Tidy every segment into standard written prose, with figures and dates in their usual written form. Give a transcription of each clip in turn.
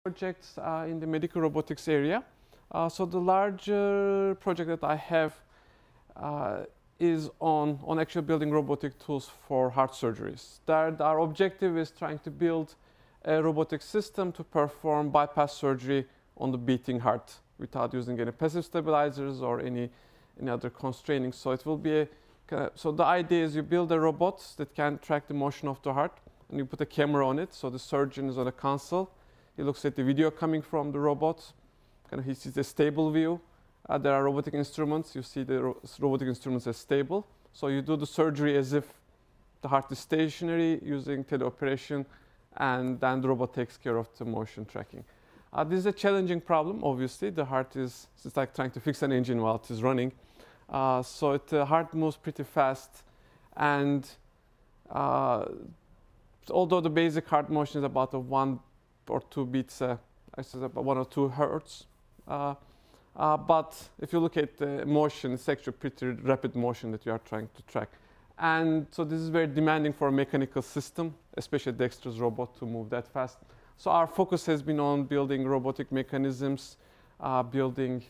projects in the medical robotics area. So the larger project that I have is on actually building robotic tools for heart surgeries. Our objective is trying to build a robotic system to perform bypass surgery on the beating heart without using any passive stabilizers or any other constraining. So it will be so the idea is you build a robot that can track the motion of the heart, and you put a camera on it. So the surgeon is on a console. He looks at the video coming from the robot. He sees a stable view. There are robotic instruments. You see the robotic instruments as stable. So you do the surgery as if the heart is stationary using teleoperation, and then the robot takes care of the motion tracking. This is a challenging problem, obviously. The heart it's like trying to fix an engine while it is running. So the heart moves pretty fast, and although the basic heart motion is about 1 or 2 beats, about 1 or 2 hertz, but if you look at the motion, it's actually pretty rapid motion that you are trying to track. And so this is very demanding for a mechanical system, especially a dexterous robot, to move that fast. So our focus has been on building robotic mechanisms, building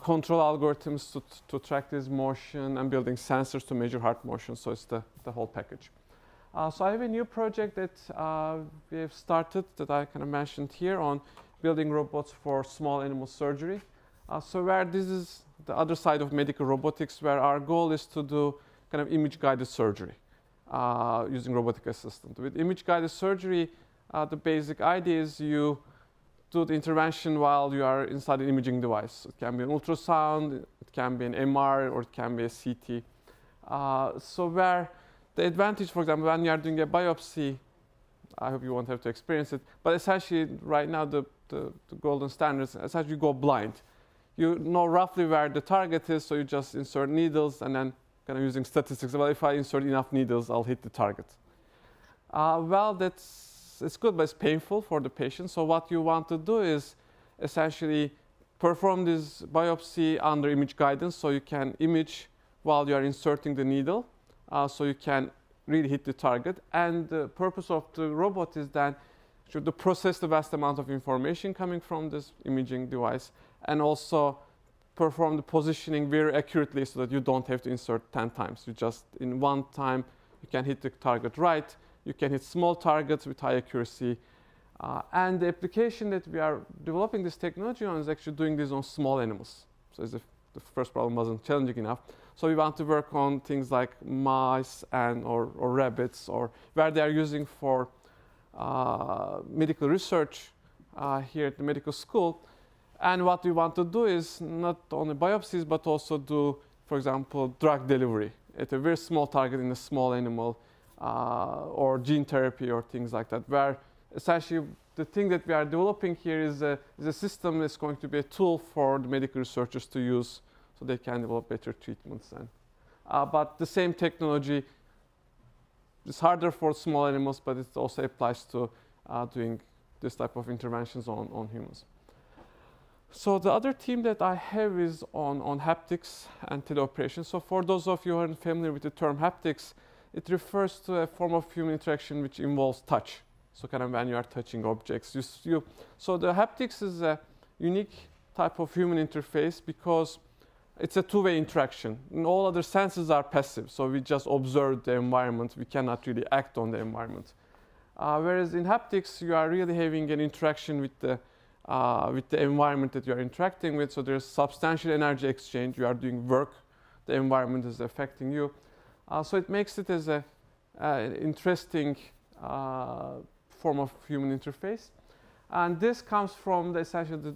control algorithms to track this motion, and building sensors to measure heart motion. So it's the whole package. So I have a new project that we have started that I kind of mentioned here on building robots for small animal surgery. So where this is the other side of medical robotics, where our goal is to do kind of image-guided surgery using robotic assistant. With image-guided surgery, the basic idea is you do the intervention while you are inside an imaging device. It can be an ultrasound, it can be an MR, or it can be a CT. So where the advantage, for example, when you are doing a biopsy, I hope you won't have to experience it, but essentially right now the golden standard is essentially you go blind. You know roughly where the target is, so you just insert needles and then kind of using statistics. Well, if I insert enough needles, I'll hit the target. Well, it's good, but it's painful for the patient. So what you want to do is essentially perform this biopsy under image guidance, so you can image while you are inserting the needle, so you can really hit the target. And the purpose of the robot is then to process the vast amount of information coming from this imaging device, and also perform the positioning very accurately so that you don't have to insert 10 times. You just, in one time, you can hit the target right. You can hit small targets with high accuracy. And the application that we are developing this technology on is actually doing this on small animals. So as if the first problem wasn't challenging enough. So we want to work on things like mice or rabbits, or where they are using for medical research here at the medical school. And what we want to do is not only biopsies, but also do, for example, drug delivery at a very small target in a small animal, or gene therapy or things like that, where essentially the thing that we are developing here is a system that's going to be a tool for the medical researchers to use so they can develop better treatments. But the same technology is harder for small animals, but it also applies to doing this type of interventions on humans. So the other team that I have is on haptics and teleoperation. So for those of you who aren't familiar with the term haptics, it refers to a form of human interaction which involves touch. So kind of when you are touching objects. So the haptics is a unique type of human interface because it's a two-way interaction. And all other senses are passive. So we just observe the environment. We cannot really act on the environment. Whereas in haptics, you are really having an interaction with the environment that you are interacting with. So there's substantial energy exchange. You are doing work. The environment is affecting you. So it makes it as an interesting form of human interface. And this comes from essentially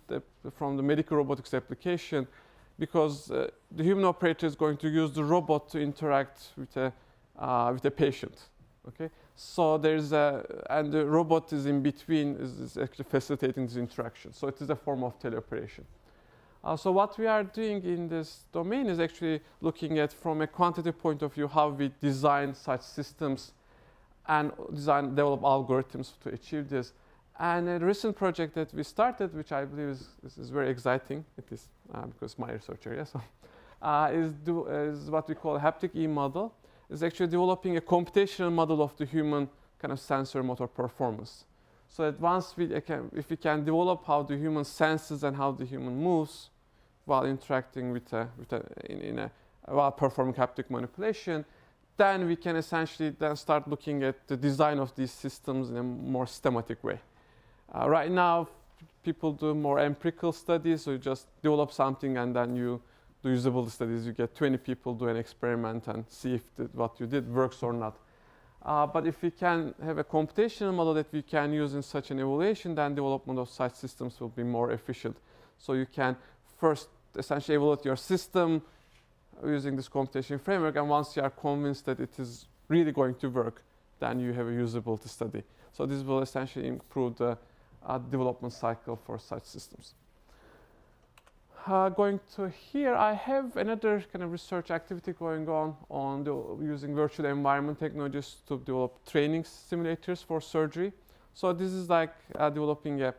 from the medical robotics application, because the human operator is going to use the robot to interact with a patient. Okay, so and the robot is in between, is actually facilitating this interaction. So it is a form of teleoperation. So what we are doing in this domain is actually looking at, from a quantitative point of view, how we design such systems and develop algorithms to achieve this. And a recent project that we started, which I believe is very exciting, it is because my research area, so, is what we call a Haptic E Model. It's actually developing a computational model of the human kind of sensor motor performance. So that once if we can develop how the human senses and how the human moves while interacting while performing haptic manipulation, then we can essentially then start looking at the design of these systems in a more systematic way. Right now, people do more empirical studies, so you just develop something and then you do usability studies. You get 20 people do an experiment and see if what you did works or not. But if we can have a computational model that we can use in such an evaluation, then development of such systems will be more efficient. So you can first essentially evaluate your system using this computation framework, and once you are convinced that it is really going to work, then you have a usability study. So this will essentially improve the development cycle for such systems. Going to here, I have another kind of research activity going on using virtual environment technologies to develop training simulators for surgery. So this is like developing a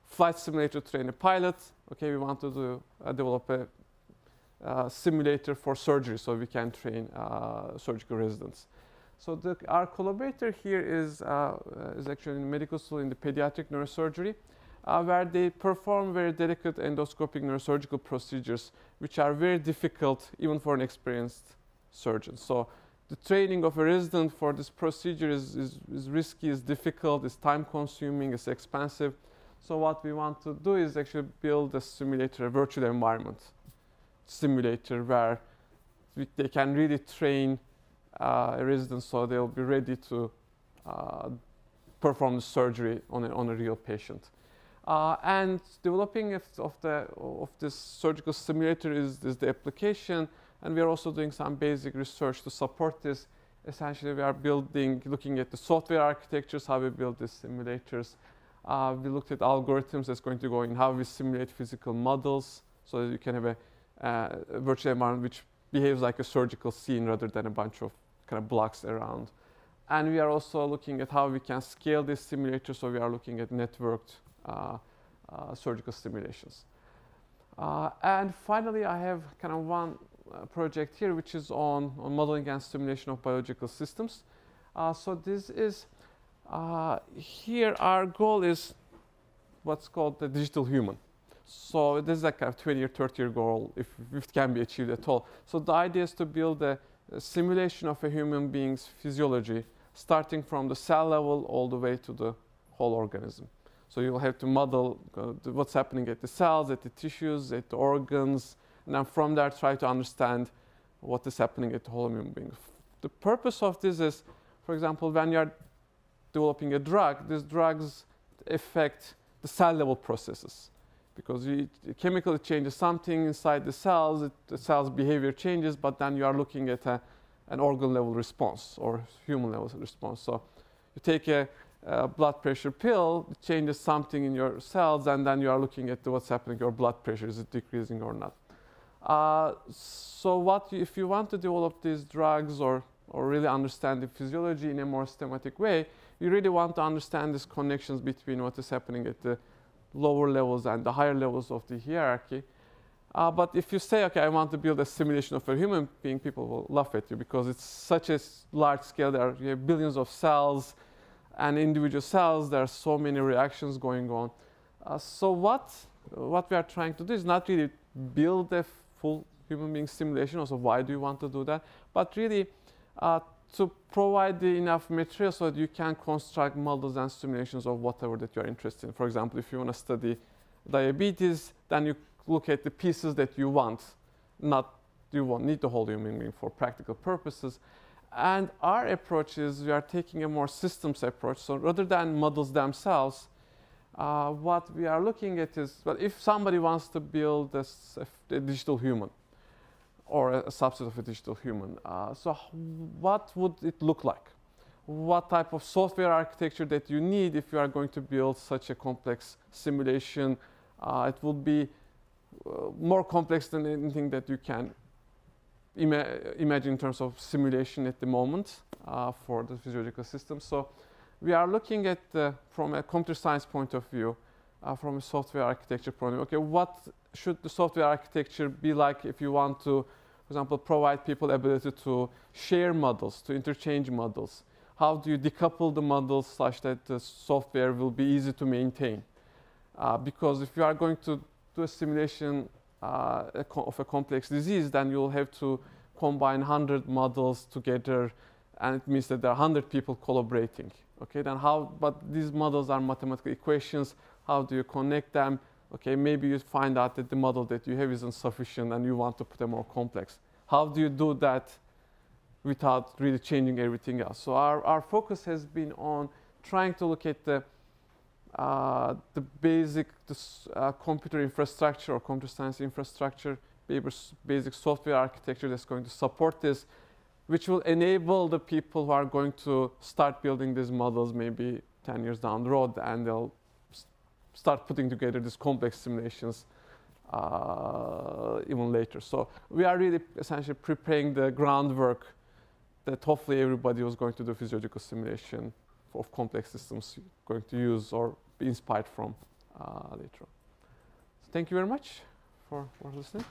flight simulator to train a pilot. Okay, we want to develop a simulator for surgery so we can train surgical residents. So our collaborator here is actually in medical school in the pediatric neurosurgery, where they perform very delicate endoscopic neurosurgical procedures, which are very difficult even for an experienced surgeon. So the training of a resident for this procedure is risky, is difficult, is time consuming, is expensive. So what we want to do is actually build a simulator, a virtual environment simulator where they can really train a resident so they'll be ready to perform the surgery on a real patient. And developing of this surgical simulator is the application, and we are also doing some basic research to support this. Essentially, we are looking at the software architectures, how we build these simulators. We looked at algorithms that's going to go in how we simulate physical models so that you can have a virtual environment which behaves like a surgical scene rather than a bunch of kind of blocks around. And we are also looking at how we can scale this simulator, so we are looking at networked surgical simulations. And finally, I have kind of one project here which is on modeling and simulation of biological systems. So this is, here our goal is what's called the digital human. So this is like a 20 or 30-year goal if it can be achieved at all. So the idea is to build a simulation of a human being's physiology, starting from the cell level all the way to the whole organism. So you'll have to model what's happening at the cells, at the tissues, at the organs, and then from there try to understand what is happening at the whole human being. The purpose of this is, for example, when you're developing a drug, these drugs affect the cell level processes. Because it chemically changes something inside the cells, the cell's behavior changes, but then you are looking at an organ level response or human level response. So you take a blood pressure pill, it changes something in your cells, and then you are looking at what's happening, your blood pressure, is it decreasing or not? So if you want to develop these drugs or really understand the physiology in a more systematic way, you really want to understand these connections between what is happening at the lower levels and the higher levels of the hierarchy. But if you say, okay, I want to build a simulation of a human being, people will laugh at you because it's such a large scale. You have billions of cells and individual cells. There are so many reactions going on. So what we are trying to do is not really build a full human being simulation. Also, why do you want to do that? But really to provide enough material so that you can construct models and simulations of whatever that you are interested in. For example, if you want to study diabetes, then you look at the pieces that you want. You won't need the whole human being for practical purposes. And our approach is we are taking a more systems approach. So rather than models themselves, what we are looking at is, well, if somebody wants to build a digital human, or a subset of a digital human. So what would it look like? What type of software architecture that you need if you are going to build such a complex simulation? It will be more complex than anything that you can imagine in terms of simulation at the moment for the physiological system. So we are looking at, from a computer science point of view, from a software architecture point of view, okay, what should the software architecture be like if you want to, for example, provide people ability to share models, to interchange models? how do you decouple the models such that the software will be easy to maintain? Because if you are going to do a simulation of a complex disease, then you'll have to combine 100 models together, and it means that there are 100 people collaborating. Okay, then how? But these models are mathematical equations. How do you connect them? Okay, maybe you find out that the model that you have isn't sufficient, and you want to put a more complex. How do you do that without really changing everything else? So our focus has been on trying to look at the basic computer infrastructure or computer science infrastructure, basic software architecture that's going to support this, which will enable the people who are going to start building these models maybe 10 years down the road, and they'll start putting together these complex simulations even later. So we are really essentially preparing the groundwork that hopefully everybody who's going to do physiological simulation of complex systems going to use or be inspired from later on. So thank you very much for listening.